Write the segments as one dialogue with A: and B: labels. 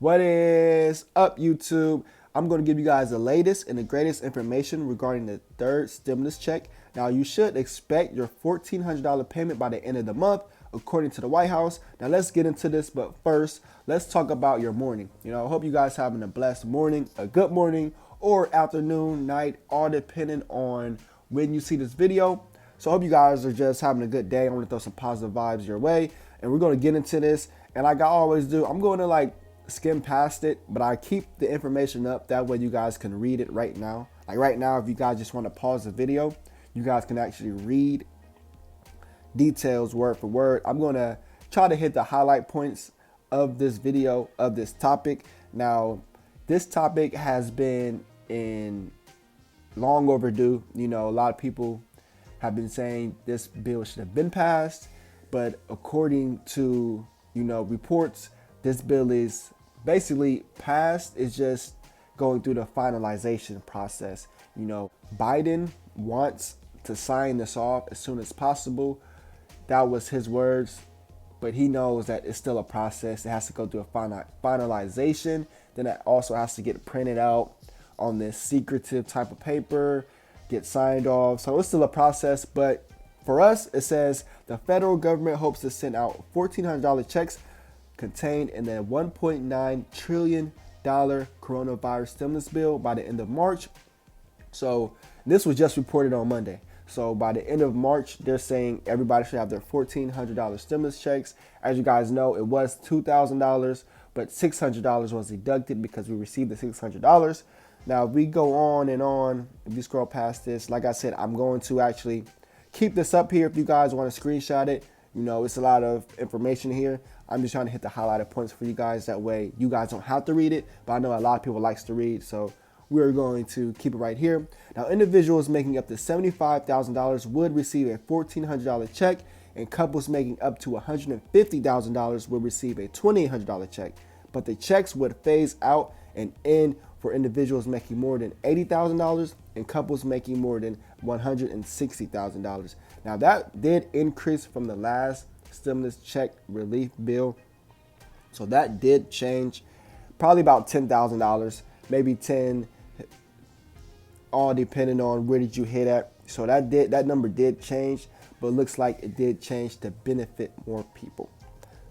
A: What is up, YouTube? I'm going to give you guys the latest and the greatest information regarding the third stimulus check. Now, you should expect your $1,400 payment by the end of the month, according to the White House. Now, let's get into this, but first, let's talk about your morning. I hope you guys having a blessed morning, a good morning, or afternoon, night, all depending on when you see this video. So I hope you guys are just having a good day. I want to throw some positive vibes your way, and we're going to get into this. And like I always do, I'm going to skim past it, but I keep the information up. That way you guys can read it right now. Like right now, if you guys just want to pause the video, you guys can actually read details word for word. I'm going to try to hit the highlight points of this video, of this topic. Now, this topic has been in long overdue. A lot of people have been saying this bill should have been passed, but according to, reports, this bill is basically passed. It's just going through the finalization process. Biden wants to sign this off as soon as possible. That was his words, but he knows that it's still a process. It has to go through a finalization. Then it also has to get printed out on this secretive type of paper, get signed off. So it's still a process, but for us, it says the federal government hopes to send out $1,400 checks contained in the $1.9 trillion coronavirus stimulus bill by the end of March. So this was just reported on Monday. So by the end of March, they're saying everybody should have their $1,400 stimulus checks. As you guys know, it was $2,000, but $600 was deducted because we received the $600. Now, if we go on and on, if you scroll past this, like I said, I'm going to actually keep this up here if you guys want to screenshot it. It's a lot of information here. I'm just trying to hit the highlighted points for you guys. That way you guys don't have to read it, but I know a lot of people likes to read, so we're going to keep it right here. Now, individuals making up to $75,000 would receive a $1,400 check, and couples making up to $150,000 would receive a $2,800 check. But the checks would phase out and end for individuals making more than $80,000 and couples making more than $160,000. Now, that did increase from the last stimulus check relief bill. So that did change, probably about $10,000, maybe 10, all depending on where did you hit at. So that number did change, but it looks like it did change to benefit more people.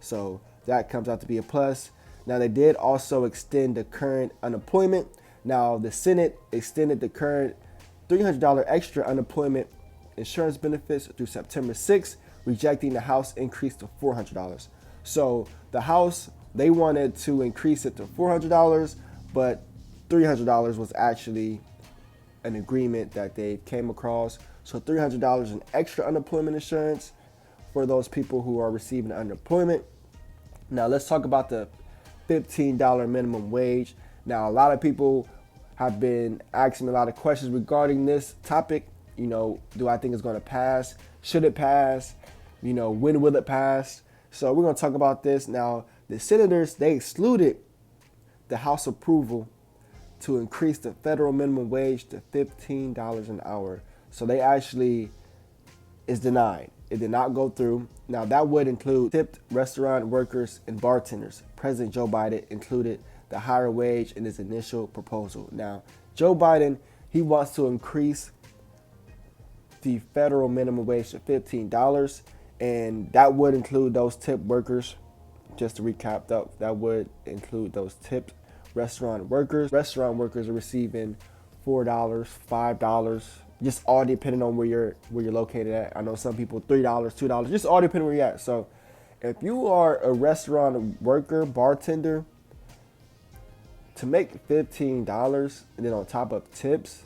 A: So that comes out to be a plus. Now, they did also extend the current unemployment. Now, the Senate extended the current $300 extra unemployment insurance benefits through September 6th, rejecting the House increase to $400. So the House, they wanted to increase it to $400, but $300 was actually an agreement that they came across. So $300 in extra unemployment insurance for those people who are receiving unemployment. Now, let's talk about the $15 minimum wage. Now, a lot of people have been asking a lot of questions regarding this topic. Do I think it's going to pass? Should it pass? When will it pass? So we're going to talk about this. Now, the senators, they excluded the House approval to increase the federal minimum wage to $15 an hour. So they actually is denied. It did not go through. Now, that would include tipped restaurant workers and bartenders. President Joe Biden included the higher wage in his initial proposal. Now, Joe Biden, he wants to increase the federal minimum wage to $15, and that would include those tip workers. Just to recap, that would include those tipped restaurant workers. Restaurant workers are receiving $4, $5, just all depending on where you're located at. I know some people $3, $2, just all depending where you're at. So if you are a restaurant worker, bartender, to make $15 and then on top of tips,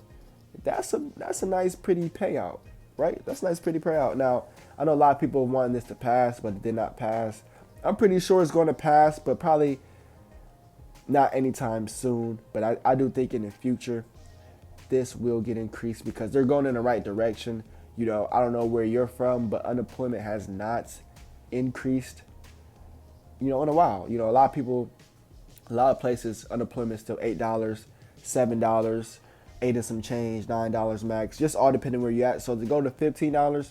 A: that's a nice pretty payout, right? That's a nice pretty payout. Now, I know a lot of people wanted this to pass, but it did not pass. I'm pretty sure it's going to pass, but probably not anytime soon. But I do think in the future this will get increased because they're going in the right direction. I don't know where you're from, but unemployment has not increased, in a while. A lot of people, a lot of places, unemployment is still $8, $7, 8 and some change, $9 max, just all depending where you're at. So to go to $15,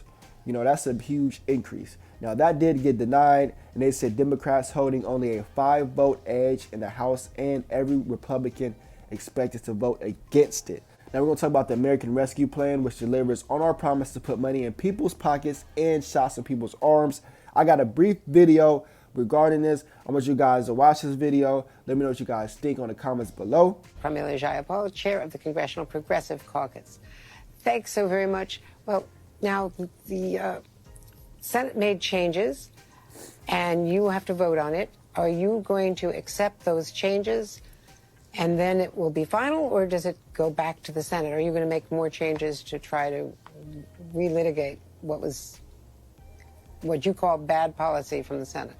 A: You know, that's a huge increase. Now, that did get denied, and they said Democrats holding only a 5-vote edge in the House, and every Republican expected to vote against it. Now, we're going to talk about the American Rescue Plan, which delivers on our promise to put money in people's pockets and shots in people's arms. I got a brief video regarding this. I want you guys to watch this video. Let me know what you guys think on the comments below.
B: Pramila Jayapal, chair of the Congressional Progressive Caucus. Thanks so very much. Well, now the Senate made changes, and you have to vote on it. Are you going to accept those changes, and then it will be final, or does it go back to the Senate? Are you going to make more changes to try to relitigate what you call bad policy from the Senate?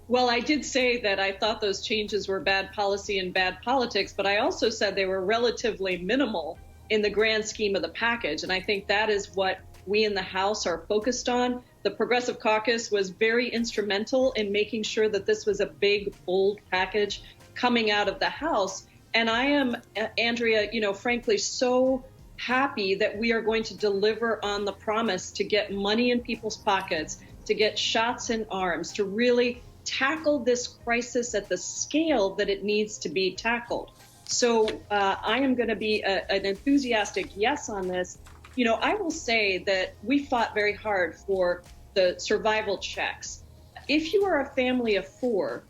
C: Well, I did say that I thought those changes were bad policy and bad politics, but I also said they were relatively minimal in the grand scheme of the package. And I think that is what we in the House are focused on. The Progressive Caucus was very instrumental in making sure that this was a big, bold package coming out of the House. And I am, Andrea, frankly, so happy that we are going to deliver on the promise to get money in people's pockets, to get shots in arms, to really tackle this crisis at the scale that it needs to be tackled. So I am going to be an enthusiastic yes on this. I will say that we fought very hard for the survival checks. If you are a family of 4,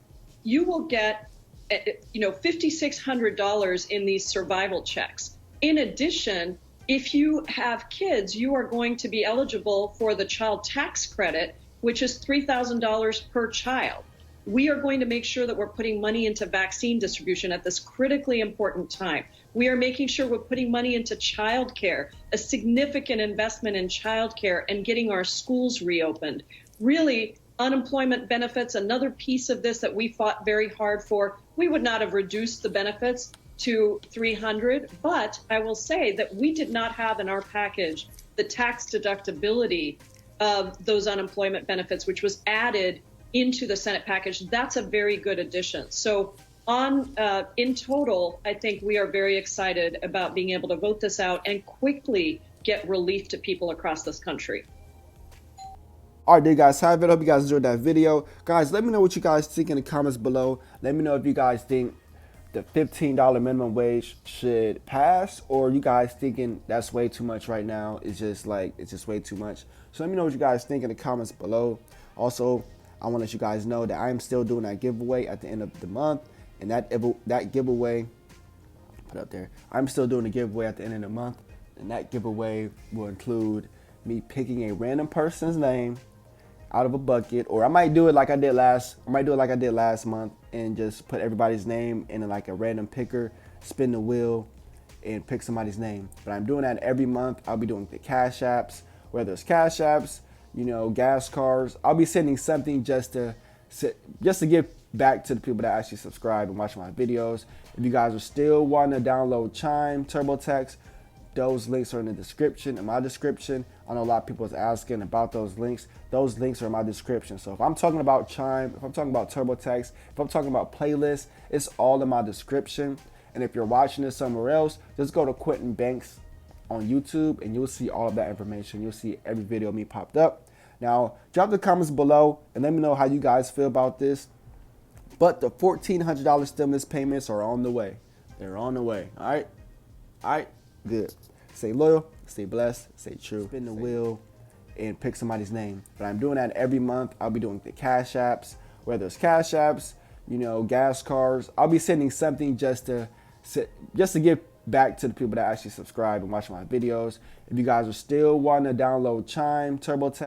C: you will get, $5,600 in these survival checks. In addition, if you have kids, you are going to be eligible for the child tax credit, which is $3,000 per child. We are going to make sure that we're putting money into vaccine distribution at this critically important time. We are making sure we're putting money into childcare, a significant investment in childcare, and getting our schools reopened. Really, unemployment benefits, another piece of this that we fought very hard for. We would not have reduced the benefits to $300, but I will say that we did not have in our package the tax deductibility of those unemployment benefits, which was added into the Senate package. That's a very good addition. So in total, I think we are very excited about being able to vote this out and quickly get relief to people across this country.
A: All right, there you guys have it. I hope you guys enjoyed that video. Guys, let me know what you guys think in the comments below. Let me know if you guys think the $15 minimum wage should pass, or you guys thinking that's way too much right now. It's just way too much. So let me know what you guys think in the comments below. Also, I want to let you guys know that I am still doing that giveaway at the end of the month, and that giveaway, put up there, I'm still doing a giveaway at the end of the month, and that giveaway will include me picking a random person's name out of a bucket, or I might do it like I did last month and just put everybody's name in like a random picker, spin the wheel, and pick somebody's name. But I'm doing that every month. I'll be doing the cash apps, whether it's cash apps, gas cards. I'll be sending something just to give back to the people that actually subscribe and watch my videos. If you guys are still wanting to download Chime, TurboTax, those links are in the description, in my description. I know a lot of people is asking about those links. Those links are in my description. So if I'm talking about Chime, if I'm talking about TurboTax, if I'm talking about playlists, it's all in my description. And if you're watching this somewhere else, just go to Quentin Banks on YouTube and you'll see all of that information. You'll see every video of me popped up. Now, drop the comments below and let me know how you guys feel about this. But the $1,400 stimulus payments are on the way. They're on the way. All right? All right? Good. Stay loyal, stay blessed, stay true. Spin the wheel and pick somebody's name. But I'm doing that every month. I'll be doing the cash apps, whether it's cash apps, gas cards. I'll be sending something just to give back to the people that actually subscribe and watch my videos. If you guys are still wanting to download Chime, TurboTax,